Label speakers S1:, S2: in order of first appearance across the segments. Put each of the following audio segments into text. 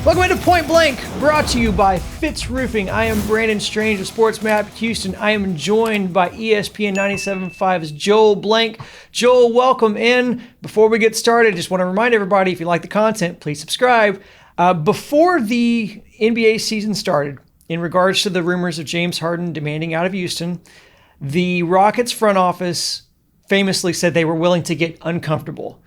S1: Welcome into Point Blank, brought to you by Fitz Roofing. I am Brandon Strange of Sports Map Houston. I am joined by ESPN 97.5's Joel Blank. Joel, welcome in. Before we get started, I just want to remind everybody, if you like the content, please subscribe. Before the NBA season started, in regards to the rumors of James Harden demanding out of Houston, the Rockets front office famously said they were willing to get uncomfortable.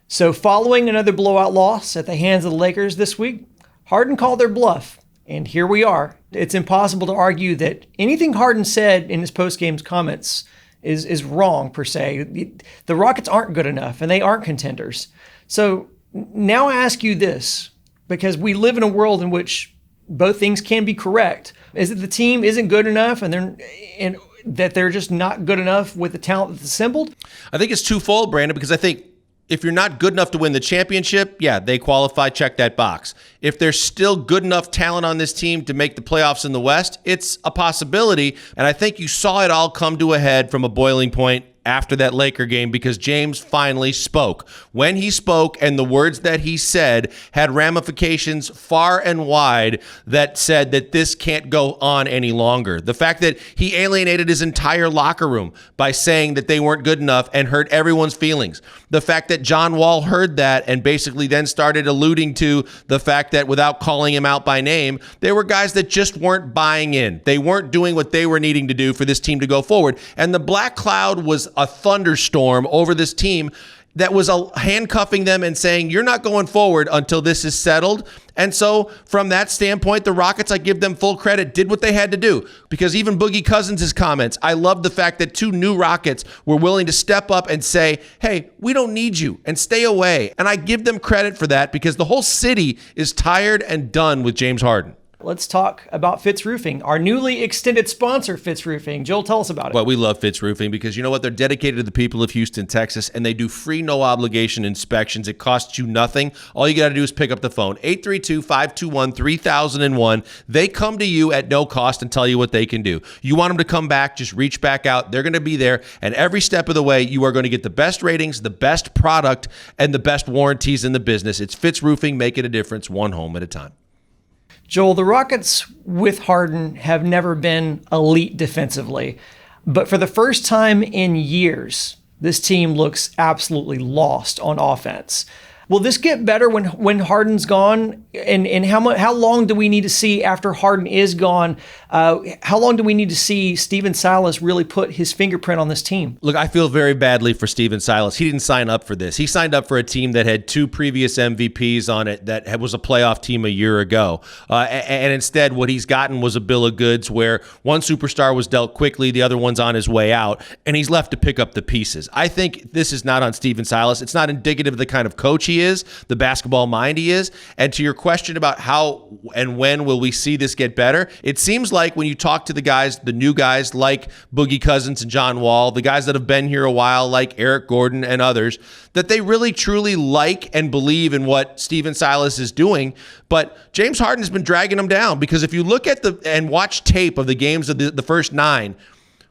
S1: So following another blowout loss at the hands of the Lakers this week, Harden called their bluff, and here we are. It's impossible to argue that anything Harden said in his post-game comments is wrong, per se. The Rockets aren't good enough, and they aren't contenders. So now I ask you this, because we live in a world in which both things can be correct. Is it the team isn't good enough, and that they're just not good enough with the talent that's assembled?
S2: I think it's twofold, Brandon, because I think if you're not good enough to win the championship, yeah, they qualify, check that box. If there's still good enough talent on this team to make the playoffs in the West, it's a possibility. And I think you saw it all come to a head from a boiling point after that Laker game, because James finally spoke. When he spoke, and the words that he said had ramifications far and wide that said that this can't go on any longer. The fact that he alienated his entire locker room by saying that they weren't good enough and hurt everyone's feelings. The fact that John Wall heard that and basically then started alluding to the fact that without calling him out by name, there were guys that just weren't buying in. They weren't doing what they were needing to do for this team to go forward. And the black cloud was a thunderstorm over this team that was handcuffing them and saying, you're not going forward until this is settled. And so from that standpoint, the Rockets, I give them full credit, did what they had to do. Because even Boogie Cousins' comments, I love the fact that two new Rockets were willing to step up and say, hey, we don't need you, and stay away. And I give them credit for that, because the whole city is tired and done with James Harden.
S1: Let's talk about Fitz Roofing, our newly extended sponsor, Fitz Roofing. Joel, tell us about it.
S2: Well, we love Fitz Roofing because you know what? They're dedicated to the people of Houston, Texas, and they do free, no-obligation inspections. It costs you nothing. All you got to do is pick up the phone, 832-521-3001. They come to you at no cost and tell you what they can do. You want them to come back, just reach back out. They're going to be there, and every step of the way, you are going to get the best ratings, the best product, and the best warranties in the business. It's Fitz Roofing. Make it a difference, one home at a time.
S1: Joel, the Rockets with Harden have never been elite defensively, but for the first time in years, this team looks absolutely lost on offense. Will this get better when Harden's gone? And how long do we need to see after Harden is gone? How long do we need to see Stephen Silas really put his fingerprint on this team?
S2: Look, I feel very badly for Stephen Silas. He didn't sign up for this. He signed up for a team that had two previous MVPs on it that was a playoff team a year ago. And instead, what he's gotten was a bill of goods where one superstar was dealt quickly, the other one's on his way out, and he's left to pick up the pieces. I think this is not on Stephen Silas. It's not indicative of the kind of coach he is, the basketball mind he is. And to your question about how and when will we see this get better, it seems like when you talk to the guys, the new guys like Boogie Cousins and John Wall, the guys that have been here a while like Eric Gordon and others, that they really truly like and believe in what Stephen Silas is doing. But James Harden has been dragging them down, because if you look at and watch tape of the games of the first 9,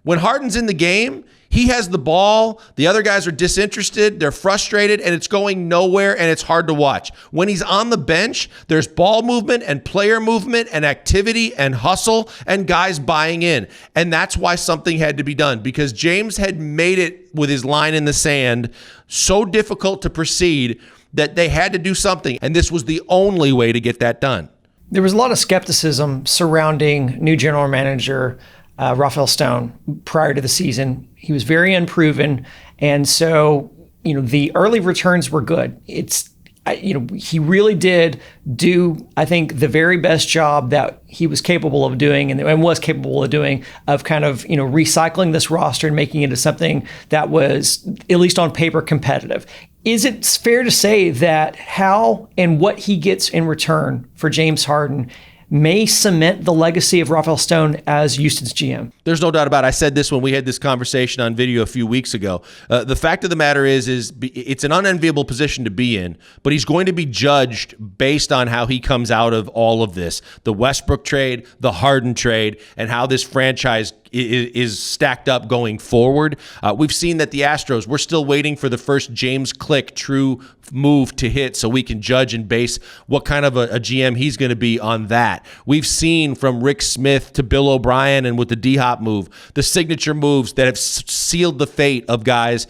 S2: when Harden's in the game, he has the ball, the other guys are disinterested, they're frustrated, and it's going nowhere, and it's hard to watch. When he's on the bench, there's ball movement and player movement and activity and hustle and guys buying in. And that's why something had to be done, because James had made it with his line in the sand so difficult to proceed that they had to do something, and this was the only way to get that done.
S1: There was a lot of skepticism surrounding new general manager Rafael Stone prior to the season. He was very unproven, and so the early returns were good. He really did do, I think, the very best job that he was capable of doing and was capable of doing, of kind of recycling this roster and making it into something that was, at least on paper, competitive. Is it fair to say that how and what he gets in return for James Harden may cement the legacy of Rafael Stone as Houston's GM?
S2: There's no doubt about it. I said this when we had this conversation on video a few weeks ago. The fact of the matter is it's an unenviable position to be in, but he's going to be judged based on how he comes out of all of this. The Westbrook trade, the Harden trade, and how this franchise is stacked up going forward. We've seen that the Astros, we're still waiting for the first James Click true move to hit so we can judge and base what kind of a GM he's going to be on that. We've seen from Rick Smith to Bill O'Brien and with the D-Hop move, the signature moves that have sealed the fate of guys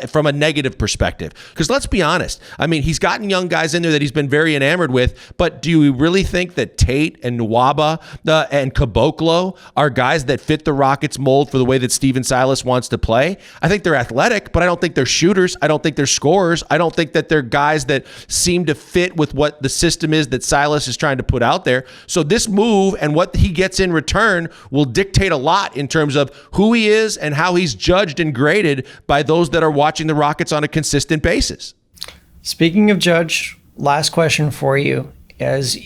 S2: from a negative perspective. Because let's be honest, I mean, he's gotten young guys in there that he's been very enamored with, but do you really think that Tate and Nwaba and Caboclo are guys that fit the Rockets mold for the way that Steven Silas wants to play? I think they're athletic, but I don't think they're shooters. I don't think they're scorers. I don't think that they're guys that seem to fit with what the system is that Silas is trying to put out there. So this move and what he gets in return will dictate a lot in terms of who he is and how he's judged and graded by those that are watching the Rockets on a consistent basis.
S1: Speaking of Judge, last question for you. As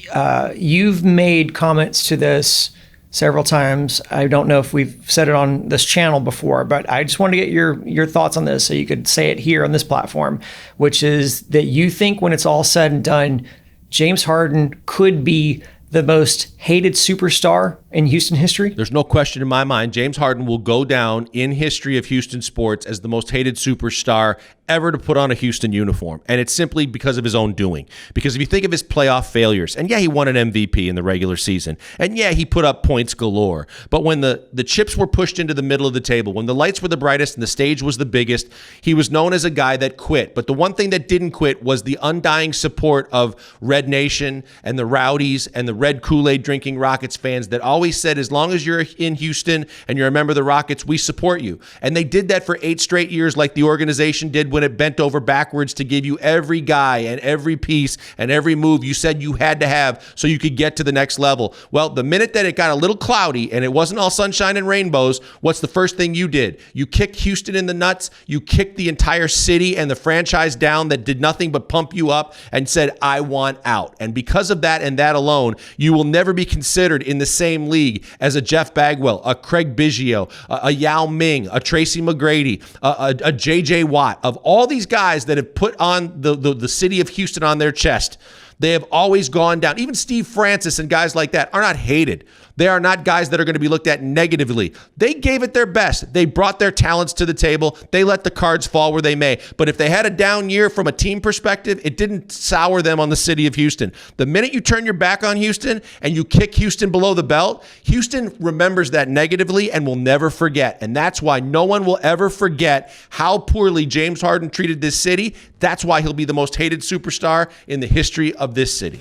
S1: you've made comments to this several times. I don't know if we've said it on this channel before, but I just want to get your thoughts on this so you could say it here on this platform, which is that you think when it's all said and done, James Harden could be the most hated superstar in Houston history?
S2: There's no question in my mind. James Harden will go down in history of Houston sports as the most hated superstar ever to put on a Houston uniform. And it's simply because of his own doing. Because if you think of his playoff failures, and yeah, he won an MVP in the regular season, and yeah, he put up points galore. But when the chips were pushed into the middle of the table, when the lights were the brightest and the stage was the biggest, he was known as a guy that quit. But the one thing that didn't quit was the undying support of Red Nation and the Rowdies and the red Kool-Aid drinking Rockets fans that always said, as long as you're in Houston and you're a member of the Rockets, we support you. And they did that for 8 straight years, like the organization did when it bent over backwards to give you every guy and every piece and every move you said you had to have so you could get to the next level. Well, the minute that it got a little cloudy and it wasn't all sunshine and rainbows, what's the first thing you did? You kicked Houston in the nuts. You kicked the entire city and the franchise down that did nothing but pump you up and said, I want out. And because of that and that alone, you will never be considered in the same league as a Jeff Bagwell, a Craig Biggio, a Yao Ming, a Tracy McGrady, a J.J. Watt. Of all these guys that have put on the city of Houston on their chest, they have always gone down. Even Steve Francis and guys like that are not hated. They are not guys that are going to be looked at negatively. They gave it their best. They brought their talents to the table. They let the cards fall where they may. But if they had a down year from a team perspective, it didn't sour them on the city of Houston. The minute you turn your back on Houston and you kick Houston below the belt, Houston remembers that negatively and will never forget. And that's why no one will ever forget how poorly James Harden treated this city. That's why he'll be the most hated superstar in the history of this city.